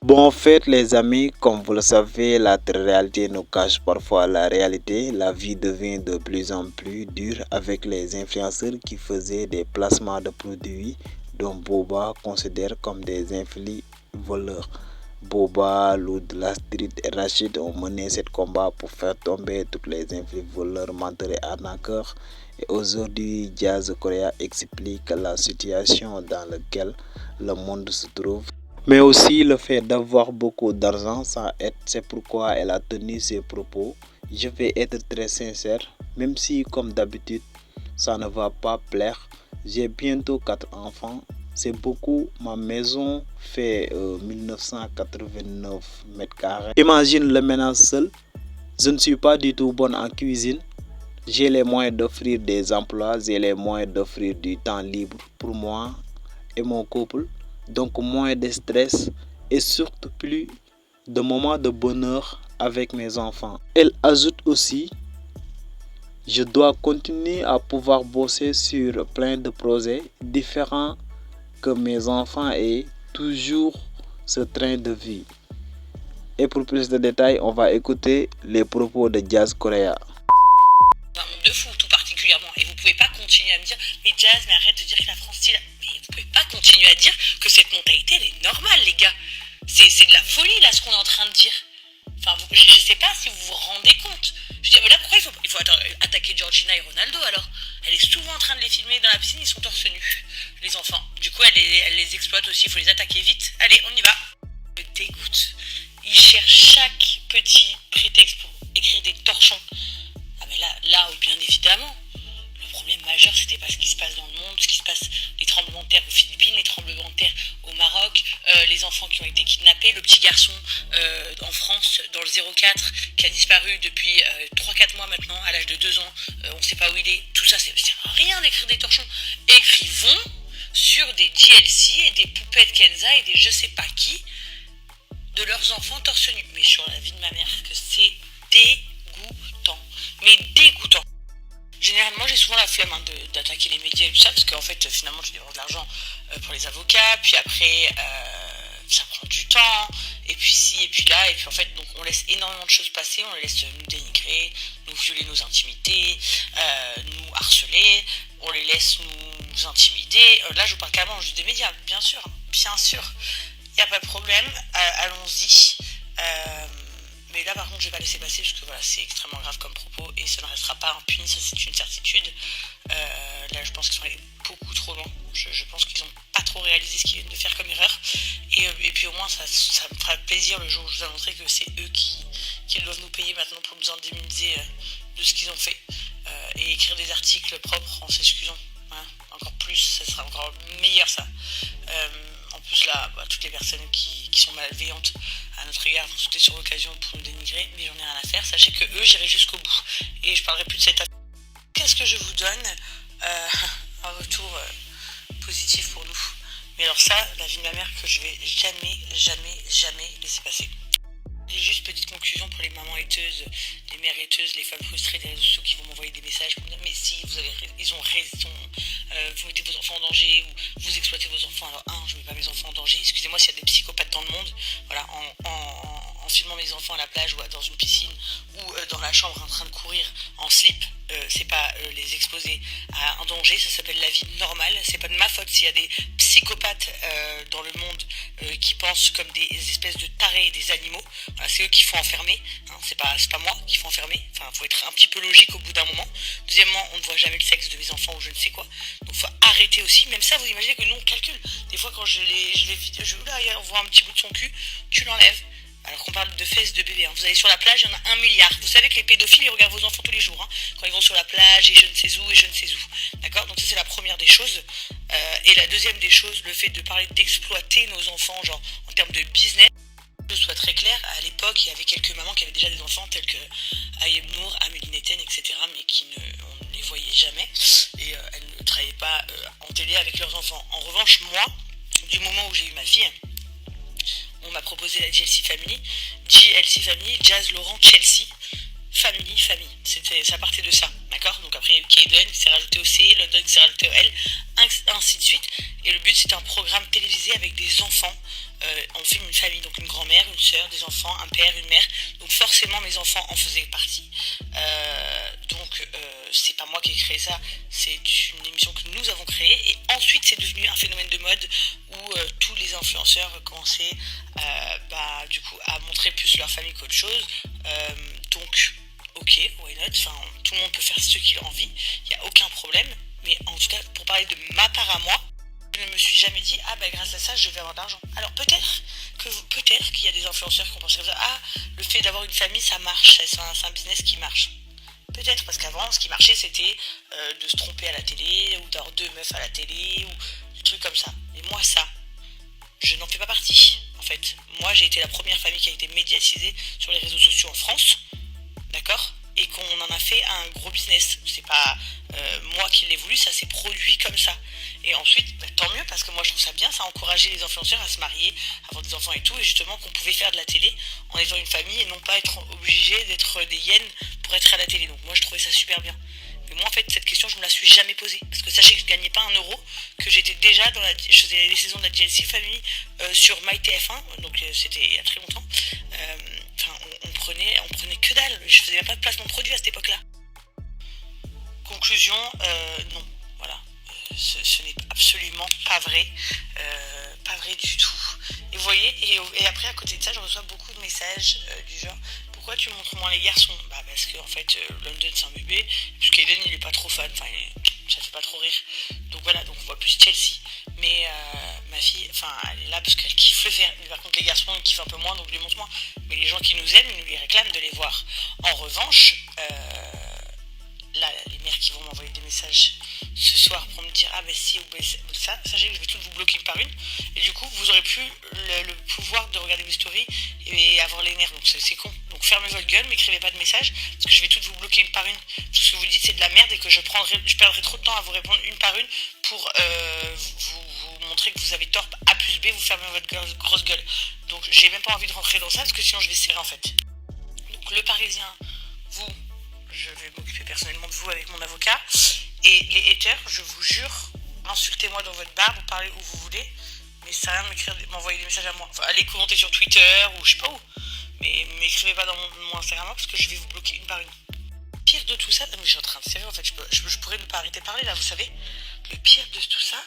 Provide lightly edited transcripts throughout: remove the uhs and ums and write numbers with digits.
Bon, en fait, les amis, comme vous le savez, la réalité nous cache parfois la réalité. La vie devient de plus en plus dure avec les influenceurs qui faisaient des placements de produits dont Boba considère comme des influx voleurs. Boba, Lou de la Street et Rachid ont mené ce combat pour faire tomber toutes les influx voleurs, menteurs et arnaqueurs. Et aujourd'hui, Jazz Korea explique la situation dans laquelle le monde se trouve. Mais aussi le fait d'avoir beaucoup d'argent, ça aide. C'est pourquoi elle a tenu ses propos. Je vais être très sincère, même si comme d'habitude, ça ne va pas plaire. J'ai bientôt 4 enfants. C'est beaucoup. Ma maison fait 1989 mètres carrés. Imagine le ménage seul. Je ne suis pas du tout bonne en cuisine. J'ai les moyens d'offrir des emplois, j'ai les moyens d'offrir du temps libre pour moi et mon couple. Donc moins de stress et surtout plus de moments de bonheur avec mes enfants. Elle ajoute aussi, je dois continuer à pouvoir bosser sur plein de projets différents que mes enfants aient toujours ce train de vie. Et pour plus de détails, on va écouter les propos de Jazz Korea. De fou, tout particulièrement. Et vous pouvez pas continuer à me dire, mais Jazz, mais arrête de dire que la France style. Mais vous pouvez pas continuer à dire que cette mentalité, elle est normale, les gars. C'est de la folie, là, ce qu'on est en train de dire. Enfin, je sais pas si vous vous rendez compte. Je dis, mais là, pourquoi il faut attaquer Georgina et Ronaldo, alors? Elle est souvent en train de les filmer dans la piscine, ils sont torse nus, les enfants. Du coup, elle les exploite aussi, il faut les attaquer vite. Allez, on y va. Me dégoûte. Ils cherchent chaque petit prétexte pour écrire des torchons. Ah mais là, bien évidemment, le problème majeur, c'était pas ce qui se passe dans le monde, ce qui se passe, les tremblements de terre aux Philippines, les tremblements de terre au Maroc, les enfants qui ont été kidnappés, le petit garçon en France, dans le 04, qui a disparu depuis 3-4 mois maintenant, à l'âge de 2 ans, on sait pas où il est, tout ça, c'est rien d'écrire des torchons. Écrivons sur des DLC et des poupettes Kenza et des je sais pas qui, de leurs enfants torse nu. Mais sur la vie de ma mère, que c'est dégoûtant. Mais dégoûtant. Généralement, j'ai souvent la flemme d'attaquer les médias et tout ça, parce qu'en fait, finalement, je dépense de l'argent pour les avocats, puis après, ça prend du temps, et puis ci, et puis là, et puis en fait, donc on laisse énormément de choses passer, on les laisse nous dénigrer, nous violer nos intimités, nous harceler, on les laisse nous intimider. Là, je vous parle carrément juste des médias, bien sûr, il n'y a pas de problème, allons-y. Mais là, par contre, je vais pas laisser passer parce que voilà, c'est extrêmement grave comme propos et ça ne restera pas impuni, ça c'est une certitude. Là, je pense qu'ils sont allés beaucoup trop loin. Je pense qu'ils n'ont pas trop réalisé ce qu'ils viennent de faire comme erreur. Et puis au moins, ça me fera plaisir le jour où je vous montrer que c'est eux qui doivent nous payer maintenant pour nous indemniser de ce qu'ils ont fait. Et écrire des articles propres en s'excusant. Hein, encore plus, ça sera encore meilleur ça. En plus là, toutes les personnes qui sont malveillantes à notre égard vont sauter sur l'occasion pour nous dénigrer, mais j'en ai rien à faire. Sachez que eux, j'irai jusqu'au bout. Et je parlerai plus de cette affaire. Qu'est-ce que je vous donne un retour positif pour nous. Mais alors ça, la vie de ma mère que je vais jamais laisser passer. Et juste petite conclusion pour les mamans haiteuses, les mères haiteuses, les femmes frustrées des réseaux sociaux qui vont m'envoyer des messages pour me dire mais si ils ont raison, vous mettez vos enfants en danger ou vous exploitez vos enfants. Alors je mets pas mes enfants en danger, excusez-moi s'il y a des psychopathes dans le monde, voilà, en filmant mes enfants à la plage ou dans une piscine ou dans la chambre en train de courir en slip, c'est pas les exposer à un danger, ça s'appelle la vie normale, c'est pas de ma faute s'il y a des psychopathes dans le monde qui pensent comme des espèces de tarés et des animaux. Voilà, c'est eux qu'il faut enfermer, hein, c'est pas moi qu'il faut enfermer, enfin faut être un petit peu logique au bout d'un moment. Deuxièmement, on ne voit jamais le sexe de mes enfants ou je ne sais quoi, donc faut arrêter aussi, même ça vous imaginez que nous on calcule, des fois quand on voit un petit bout de son cul, tu l'enlèves. Alors qu'on parle de fesses de bébé, hein. Vous allez sur la plage, il y en a 1 milliard. Vous savez que les pédophiles, ils regardent vos enfants tous les jours, hein, quand ils vont sur la plage et je ne sais où. D'accord. Donc ça c'est la première des choses. Et la deuxième des choses, le fait de parler d'exploiter nos enfants, genre en termes de business. Que ce soit très clair, à l'époque, il y avait quelques mamans qui avaient déjà des enfants tels que Ayem Nour, Amélie Neten, etc. mais on ne les voyait jamais. Et elles ne travaillaient pas en télé avec leurs enfants. En revanche, moi, du moment où j'ai eu ma fille, on m'a proposé la JLC Family, Jazz, Laurent, Chelsea, famille. Ça partait de ça, d'accord. Donc après il y a eu Kaden qui s'est rajouté au C, London qui s'est rajouté au L, ainsi de suite. Et le but c'était un programme télévisé avec des enfants on filme une famille, donc une grand-mère, une sœur, des enfants, un père, une mère. Donc forcément mes enfants en faisaient partie. C'est pas moi qui ai créé ça, c'est une émission que nous avons créée. Et ensuite c'est devenu un phénomène de mode où tous les influenceurs commençaient du coup à montrer plus leur famille qu'autre chose. Donc ok, why not, enfin, tout le monde peut faire ce qu'il a envie, il n'y a aucun problème. Mais en tout cas, pour parler de ma part à moi, je ne me suis jamais dit, ah bah grâce à ça, je vais avoir de l'argent. Alors peut-être qu'il y a des influenceurs qui ont pensé comme ça, ah, le fait d'avoir une famille, ça marche, c'est un business qui marche. Peut-être, parce qu'avant, ce qui marchait, c'était de se tromper à la télé, ou d'avoir deux meufs à la télé, ou des trucs comme ça. Mais moi, ça, je n'en fais pas partie, en fait. Moi, j'ai été la première famille qui a été médiatisée sur les réseaux sociaux en France, d'accord, et qu'on en a fait un gros business. C'est pas moi qui l'ai voulu, ça s'est produit comme ça. Et ensuite, tant mieux, parce que moi je trouve ça bien, ça a encouragé les influenceurs à se marier, à avoir des enfants et tout, et justement qu'on pouvait faire de la télé en étant une famille et non pas être obligé d'être des hyènes pour être à la télé. Donc moi je trouvais ça super bien. Mais moi en fait cette question je me la suis jamais posée, parce que sachez que je gagnais pas un euro, que j'étais déjà je faisais les saisons de la DLC Family sur MyTF1, donc c'était il y a très longtemps. On prenait que dalle, je faisais même pas de placement de produit à cette époque-là. Conclusion, non, voilà, ce n'est absolument pas vrai, pas vrai du tout. Et vous voyez, et après à côté de ça, je reçois beaucoup de messages du genre, pourquoi tu montres moins les garçons? Bah parce que en fait, London c'est un bébé, parce qu'Eden il est pas trop fan, ça fait pas trop rire. Donc voilà, donc on voit plus Chelsea. Mais ma fille, elle est là parce qu'elle kiffe le faire. Mais par contre les garçons ils kiffent un peu moins, donc je les montre moins. Mais les gens qui nous aiment, ils nous les réclament de les voir. En revanche, là, les mères qui vont m'envoyer des messages ce soir pour me dire ah ben si ou ben ça, sachez que je vais toutes vous bloquer une par une, et du coup vous aurez plus le pouvoir de regarder mes stories et avoir les nerfs, donc c'est con. Donc fermez votre gueule, m'écrivez pas de messages parce que je vais toutes vous bloquer une par une. Tout ce que vous dites c'est de la merde et que je perdrai trop de temps à vous répondre une par une pour vous montrer que vous avez tort. A plus B, vous fermez votre grosse gueule. Donc j'ai même pas envie de rentrer dans ça parce que sinon je vais serrer en fait. Donc le Parisien, vous, je vais m'occuper personnellement de vous avec mon avocat. Et les haters, je vous jure, insultez-moi dans votre bar, vous parlez où vous voulez, mais ça sert à rien de m'envoyer des messages à moi. Enfin, allez commenter sur Twitter ou je sais pas où, mais m'écrivez pas dans mon Instagram parce que je vais vous bloquer une par une. Le pire de tout ça, mais je suis en train de serrer en fait, je pourrais ne pas arrêter de parler là, vous savez. Le pire de tout ça,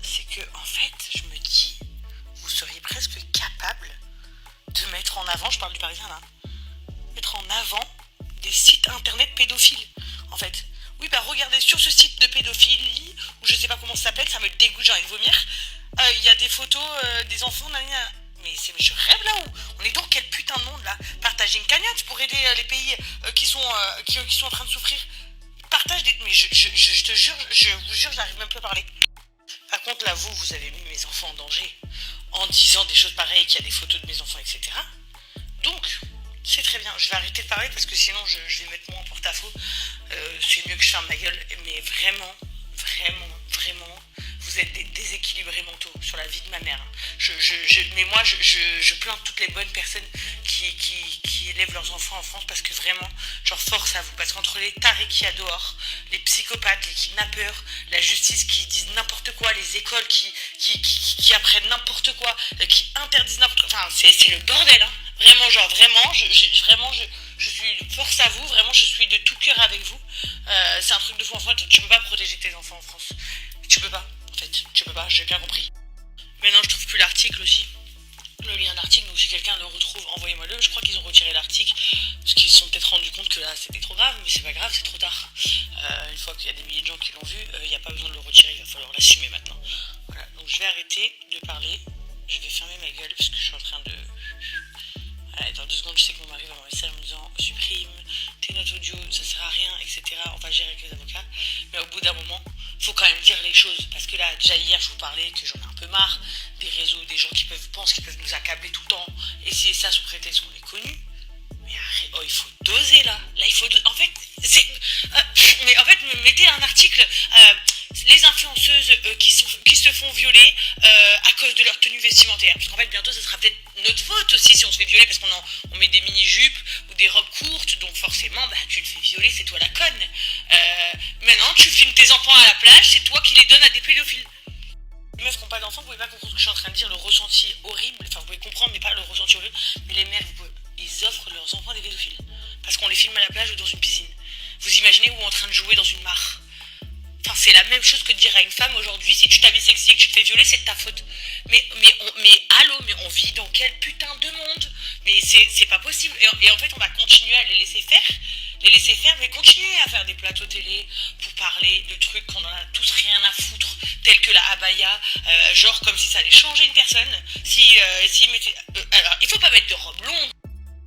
c'est que en fait, je me dis, vous seriez presque capable de mettre en avant, je parle du Parisien là, mettre en avant des sites internet pédophiles, en fait. Oui, bah regardez sur ce site de pédophilie, ou je sais pas comment ça s'appelle, ça me dégoûte, j'ai envie de vomir. Il y a des photos des enfants, mais je rêve là où? On est dans quel putain de monde là? Partagez une cagnotte pour aider les pays qui sont en train de souffrir. Partage des. Mais je te jure, je vous jure, j'arrive même plus à parler. Par contre, là, vous avez mis mes enfants en danger en disant des choses pareilles, qu'il y a des photos de mes enfants, etc. Donc, c'est très bien, je vais arrêter de parler parce que sinon je vais mettre moi en porte-à-faux. C'est mieux que je ferme ma gueule, mais vraiment, vous êtes des déséquilibrés mentaux sur la vie de ma mère. Mais moi, je plains toutes les bonnes personnes qui élèvent leurs enfants en France parce que vraiment, genre force à vous. Parce qu'entre les tarés qu'il y a dehors, les psychopathes, les kidnappeurs, la justice qui disent n'importe quoi, les écoles qui apprennent n'importe quoi, qui interdisent n'importe quoi, c'est le bordel, hein. Vraiment, je suis force à vous, vraiment, je suis de tout cœur avec vous. C'est un truc de fou en France, tu peux pas protéger tes enfants en France. Tu peux pas, en fait, tu peux pas, j'ai bien compris. Maintenant, je trouve plus l'article aussi. Le lien d'article, donc si quelqu'un le retrouve, envoyez-moi-le. Je crois qu'ils ont retiré l'article parce qu'ils se sont peut-être rendus compte que là c'était trop grave, mais c'est pas grave, c'est trop tard. Une fois qu'il y a des milliers de gens qui l'ont vu, il n'y a pas besoin de le retirer, il va falloir l'assumer maintenant. Voilà, donc je vais arrêter de parler, je vais fermer ma gueule parce que je suis en train de. Voilà, dans 2 secondes, je sais que mon mari va m'envoyer un message en me disant supprime tes notes audio, ça sert à rien, etc. On va gérer avec les avocats. Mais au bout d'un moment, faut quand même dire les choses. Parce que là, déjà hier, je vous parlais que j'en ai un peu marre des réseaux, des gens qui pensent qu'ils peuvent nous accabler tout le temps. Et c'est ça sous prétexte qu'on est connus. Mais arrête, il faut doser là. Là, il faut doser. En fait, mais en fait, me mettez un article. Les influenceuses qui se font violer à cause de leur tenue vestimentaire. Parce qu'en fait, bientôt, ça sera peut-être notre faute aussi si on se fait violer parce qu'on met des mini-jupes ou des robes courtes. Donc forcément, tu te fais violer, c'est toi la conne. Maintenant, tu filmes tes enfants à la plage, c'est toi qui les donnes à des pédophiles. Les meufs qui n'ont pas d'enfants, vous pouvez pas comprendre ce que je suis en train de dire, le ressenti horrible, enfin vous pouvez comprendre mais pas le ressenti horrible, mais les mères, ils offrent leurs enfants à des pédophiles. Parce qu'on les filme à la plage ou dans une piscine. Vous imaginez ou en train de jouer dans une mare. Enfin, c'est la même chose que de dire à une femme aujourd'hui, si tu t'habilles sexy et que tu te fais violer, c'est de ta faute. Mais allô, mais on vit dans quel putain de monde? Mais c'est pas possible. Et en fait, on va continuer à les laisser faire, mais continuer à faire des plateaux télé pour parler de trucs qu'on en a tous rien à foutre, tels que la abaya, genre comme si ça allait changer une personne. Alors, il faut pas mettre de robe longue.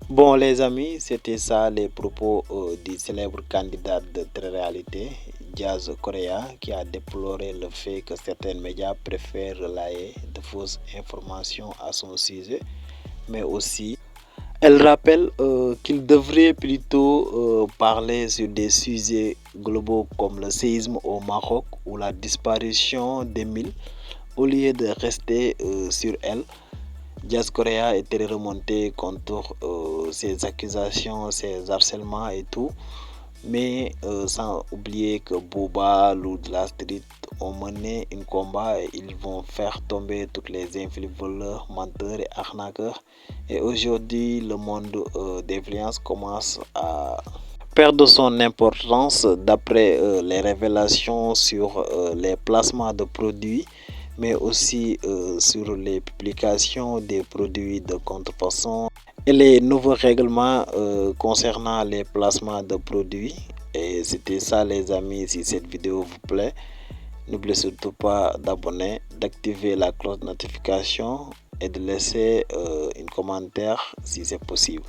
Bon les amis, c'était ça les propos du célèbre candidat de télé-réalité, Jazz Correa, qui a déploré le fait que certains médias préfèrent relayer de fausses informations à son sujet, mais aussi elle rappelle qu'il devrait plutôt parler sur des sujets globaux comme le séisme au Maroc ou la disparition d'Emile au lieu de rester sur elle. Jazz Correa était remonté contre ces accusations, ces harcèlements et tout, mais sans oublier que Booba, Lou de la Street ont mené un combat et ils vont faire tomber toutes les influenceurs, menteurs et arnaqueurs. Et aujourd'hui, le monde d'influence commence à perdre son importance d'après les révélations sur les placements de produits, mais aussi sur les publications des produits de contrefaçon et les nouveaux règlements concernant les placements de produits. Et c'était ça les amis, si cette vidéo vous plaît, n'oubliez surtout pas d'abonner, d'activer la cloche de notification et de laisser un commentaire si c'est possible.